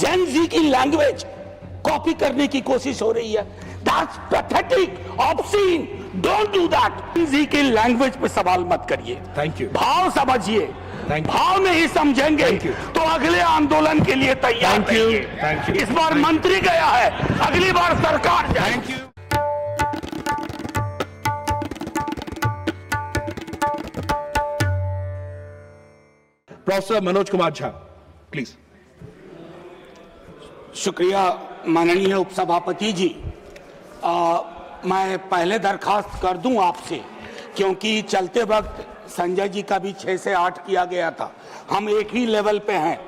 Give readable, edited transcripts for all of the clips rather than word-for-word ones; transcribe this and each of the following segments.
जेन Z की language copy करने की कोशिश हो रही है। That's pathetic, obscene, don't do that. Gen Z की लैंग्वेज पे सवाल मत करिए। Thank you. भाव समझिए, भाव नहीं समझेंगे तो अगले आंदोलन के लिए तैयार रहिए। इस बार मंत्री गया है, अगली बार सरकार जाए। Thank you. Professor Manoj Kumar Jha, please. शुक्रिया माननीय उपसभापति जी। मैं पहले दरखास्त कर दूं आपसे, क्योंकि चलते वक्त संजय जी का भी 6 से 8 किया गया था। हम एक ही लेवल पे हैं।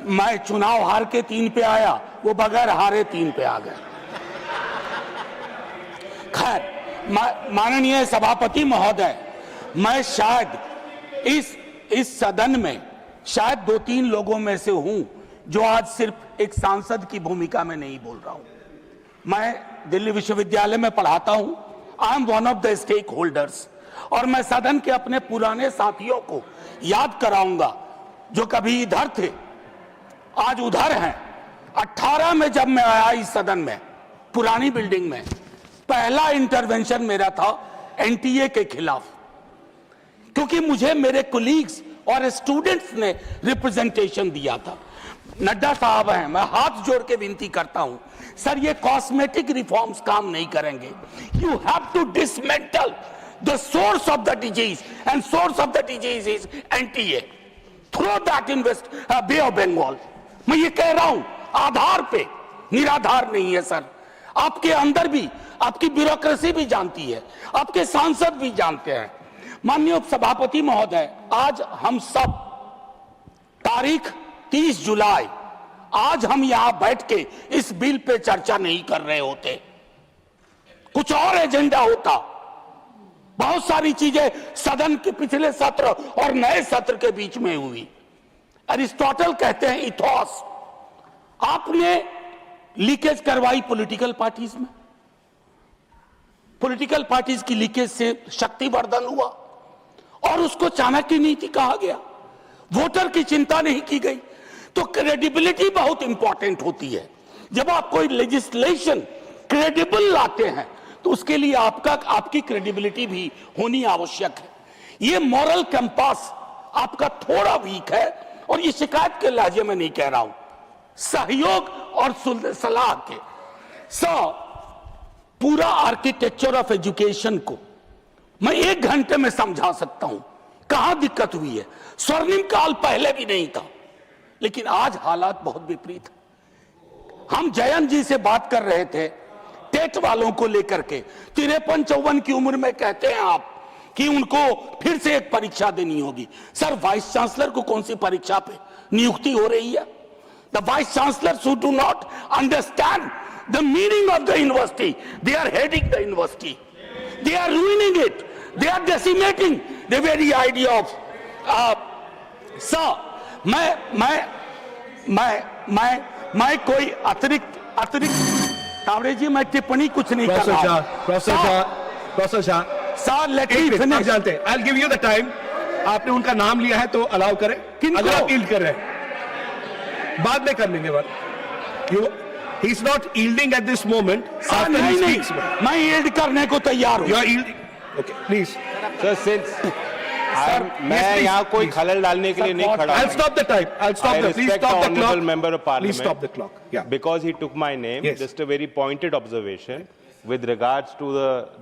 मैं चुनाव हार के 3 पे आया, वो बगैर हारे 3 पे आ गए। खैर, माननीय सभापति महोदय, मैं शायद इस सदन में शायद 2-3 लोगों में से हूं जो आज सिर्फ एक सांसद की भूमिका में नहीं बोल रहा हूं। मैं दिल्ली विश्वविद्यालय में पढ़ाता हूं। I am one of the stakeholders. और मैं सदन के अपने पुराने साथियों को याद कराऊंगा जो कभी इधर थे, आज उधर हैं। 18 में जब मैं आया इस सदन में, पुरानी बिल्डिंग में, पहला इंटरवेंशन मेरा था एनटीए के खिलाफ, क्योंकि मुझे मेरे कोलीग्स और स्टूडेंट्स ने रिप्रेजेंटेशन दिया था। नड्डा साहब हैं, मैं हाथ जोड़ के विनती करता हूं, सर ये कॉस्मेटिक रिफॉर्म्स काम नहीं करेंगे। You have to dismantle the source of the disease, and source of the disease is NTA. Throw that in Bay of Bengal. मैं ये कह रहा हूं आधार पे, निराधार नहीं है सर। आपके अंदर भी आपकी ब्यूरोक्रेसी भी जानती है, आपके सांसद भी जानते हैं। माननीय उपसभापति महोदय, आज हम सब तारीख 30 जुलाई, आज हम यहां बैठ के इस बिल पे चर्चा नहीं कर रहे होते, कुछ और एजेंडा होता। बहुत सारी चीजें सदन के पिछले सत्र और नए सत्र के बीच में हुई। अरिस्टोटल कहते हैं इथोस। आपने लीकेज करवाई पॉलिटिकल पार्टीज में, पॉलिटिकल पार्टीज की लीकेज से शक्तिवर्धन हुआ और उसको चाणक्य नीति कहा गया। वोटर की चिंता नहीं की गई। तो क्रेडिबिलिटी बहुत इंपॉर्टेंट होती है। जब आप कोई लेजिस्लेशन क्रेडिबल लाते हैं तो उसके लिए आपकी क्रेडिबिलिटी भी होनी आवश्यक है। ये मॉरल कंपास आपका थोड़ा वीक है, और ये शिकायत के लहजे में नहीं कह रहा हूं, सहयोग और सलाह के। पूरा आर्किटेक्चर ऑफ एजुकेशन को मैं 1 घंटे में समझा सकता हूं कहां दिक्कत हुई है। स्वर्णिम काल पहले भी नहीं था, लेकिन आज हालात बहुत विपरीत है। हम जयंत जी से बात कर रहे थे टेट वालों को लेकर के। 53-54 की उम्र में कहते हैं आप कि उनको फिर से एक परीक्षा देनी होगी। सर, वाइस चांसलर को कौन सी परीक्षा पे नियुक्ति हो रही है? The vice chancellor who do not understand the meaning of the university, they are heading the university, they are ruining it, they are decimating the very idea of sir, मैं कोई अतिरिक्त तावड़े जी, मैं टिप्पणी कुछ नहीं कर रहा हूं। Professor Shah, sir let me finish. जानते हैं, I'll give you the time। आपने उनका नाम लिया है तो अलाउ करें। अगर आप यील्ड कर रहे हैं बाद में कर लेंगे बात। He is not yielding at this moment. नहीं, मैं यील्ड करने को तैयार हूं। You are yielding? Okay, please. Sir, since मैं यहाँ कोई खलल डालने के लिए नहीं खड़ा। I'll stop the time. I'll stop the. Please stop the clock. Member of Parliament. Please stop the clock. Yeah. Because he took my name. Yes. Just a very pointed observation with regards to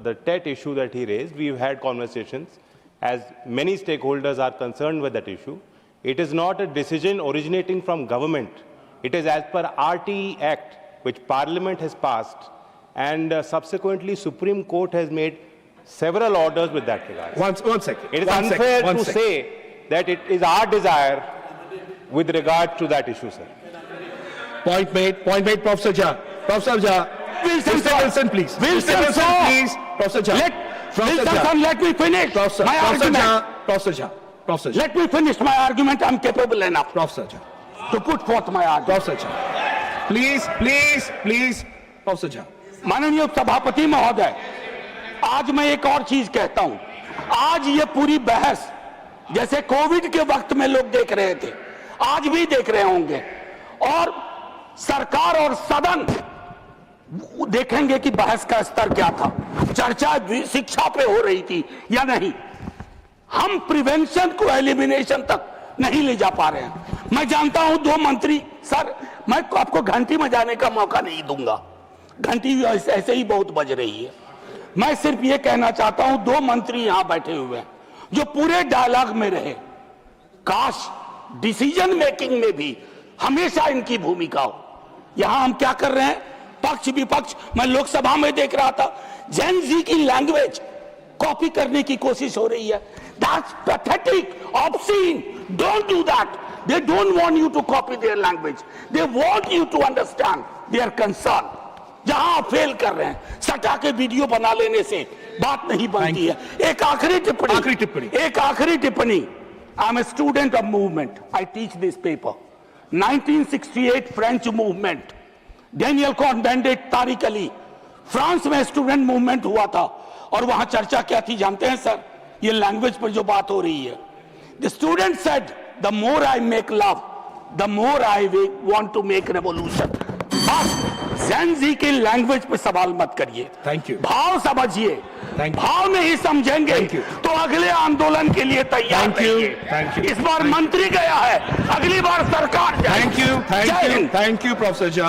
the TET issue that he raised. We've had conversations, as many stakeholders are concerned with that issue. It is not a decision originating from government. It is as per RTE Act, which Parliament has passed, and subsequently Supreme Court has made several orders with that regard. One second. It is unfair to say that it is our desire with regard to that issue, sir. Point made, Professor Jha. Professor Jha. Wilson, please. Wilson, please. Professor Jha. Let me finish my argument. Professor Jha. Let me finish my argument. I'm capable enough. Professor Jha. To put forth my argument. Professor Jha. Please. Professor Jha. माननीय सभापति महोदय, आज मैं एक और चीज कहता हूं। आज ये पूरी बहस जैसे कोविड के वक्त में लोग देख रहे थे, आज भी देख रहे होंगे, और सरकार और सदन देखेंगे कि बहस का स्तर क्या था, चर्चा शिक्षा पे हो रही थी या नहीं। हम प्रिवेंशन को एलिमिनेशन तक नहीं ले जा पा रहे हैं। मैं जानता हूं 2 मंत्री, सर मैं आपको घंटी बजाने का मौका नहीं दूंगा, घंटी ऐसे ही बहुत बज रही है। मैं सिर्फ ये कहना चाहता हूं 2 मंत्री यहां बैठे हुए हैं जो पूरे डायलॉग में रहे, काश डिसीजन मेकिंग में भी हमेशा इनकी भूमिका हो। यहां हम क्या कर रहे हैं, पक्ष विपक्ष, मैं लोकसभा में देख रहा था जेन जी की लैंग्वेज कॉपी करने की कोशिश हो रही है। That's pathetic, obscene, don't do that. They don't want you to copy their language, they want you to understand their concern. जहां आप फेल कर रहे हैं, सटा के वीडियो बना लेने से बात नहीं बनती है। एक आखिरी टिप्पणी, I am a student of movement, I teach this paper. 1968 French movement, Daniel Cohn-Bendit, Tariq Ali, France में स्टूडेंट मूवमेंट हुआ था और वहां चर्चा क्या थी जानते हैं सर? ये लैंग्वेज पर जो बात हो रही है, the student said the more I make love the more I want to make revolution. बस जेन जी की लैंग्वेज पे सवाल मत करिए, थैंक यू, भाव समझिए, Thank you. भाव नहीं समझेंगे तो अगले आंदोलन के लिए तैयार Thank you. इस बार मंत्री गया है, अगली बार सरकार जाएगी। Thank you professor Jha.